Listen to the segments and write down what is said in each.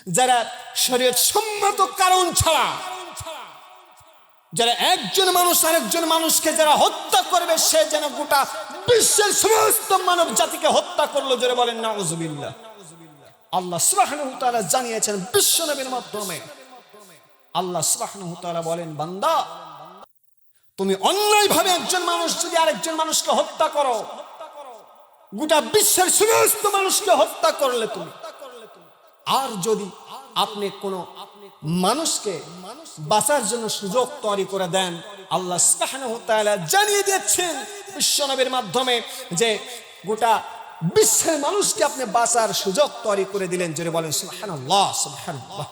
যারা শরীয়ত সম্মত কারণ ছাড়া যারা একজন মানুষ আরেকজন মানুষকে যারা হত্যা করবে, সে যেন গোটা বিশ্বের সমস্ত মানব জাতিকে হত্যা করলো। যারা বলেন নাউজুবিল্লাহ। আল্লাহ সুবহানাহু ওয়া তাআলা জানিয়েছেন বিশ্ব নবীর মাধ্যমে। আল্লাহ সুবহানাহু ওয়া তাআলা বলেন, বান্দা তুমি অন্যায়ভাবে একজন মানুষ যদি আরেকজন মানুষকে হত্যা করো, গোটা বিশ্বের সমস্ত মানুষকে হত্যা করলে তুমি। আর যদি আপনি কোনো মানুষকে বাঁচার জন্য সুযোগ তৈরি করে দেন, আল্লাহ সুবহানাহু ওয়া তাআলা জানিয়ে দিচ্ছেন বিশ্বনবীর মাধ্যমে যে গোটা বিশ্বের মানুষকে আপনি বাঁচার সুযোগ তৈরি করে দিলেন। জোরে বলেন সুবহানাল্লাহ, সুবহানাল্লাহ।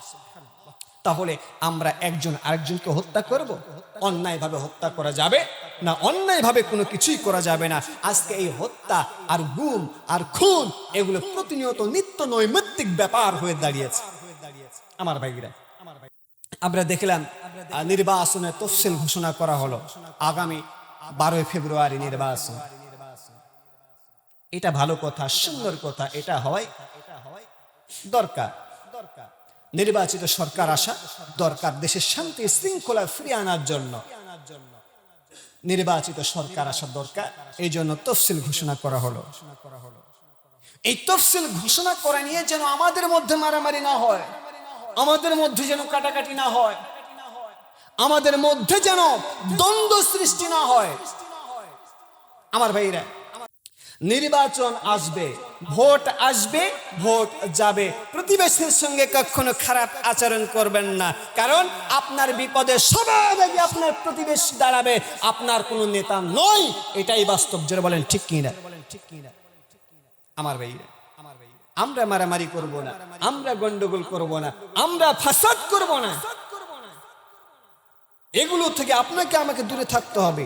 তাহলে আমরা একজন আরেকজনকে হত্যা করব? অন্যায়ভাবে হত্যা করা যাবে না, অন্যায়ভাবে কোনো কিছুই করা যাবে না। আজকে এই হত্যা আর গুম আর খুন এগুলো প্রতিনিয়ত নিত্য নৈমিত্তিক ব্যাপার হয়ে দাঁড়িয়েছে। আমার ভাইরা, আমরা দেখলাম নির্বাচনের তফসিল ঘোষণা করা হলো, আগামী 12 ফেব্রুয়ারি নির্বাচন। এটা ভালো কথা, সুন্দর কথা, এটা হয় দরকার। নির্বাচিত সরকার আসা দরকার দেশের শান্তি শৃঙ্খলা ফিরিয়ে আনার জন্য। নির্বাচিত সরকার আসা দরকার, এই জন্য তফসিল ঘোষণা করা হলো। এই তফসিল ঘোষণা করা নিয়ে যেন আমাদের মধ্যে মারামারি না হয়, আমাদের মধ্যে যেন কাটাকাটি না হয়, আমাদের মধ্যে যেন দ্বন্দ্ব সৃষ্টি না হয়। আমার ভাইরা, নির্বাচন আসবে, ভোট আসবে, ভোট যাবে। প্রতিবেশীর সঙ্গে কখনো খারাপ আচরণ করবেন না, কারণ আপনার বিপদে সবার আগে আপনার প্রতিবেশী দাঁড়াবে, আপনার কোনো নেতা নয়। এটাই বাস্তব। জোরে বলেন ঠিক কিনা? আমার ভাইরা, আমরা মারামারি করব না, আমরা গন্ডগোল করব না, আমরা ফাসাদ করব না। এগুলো থেকে আপনাকে আমাকে দূরে থাকতে হবে।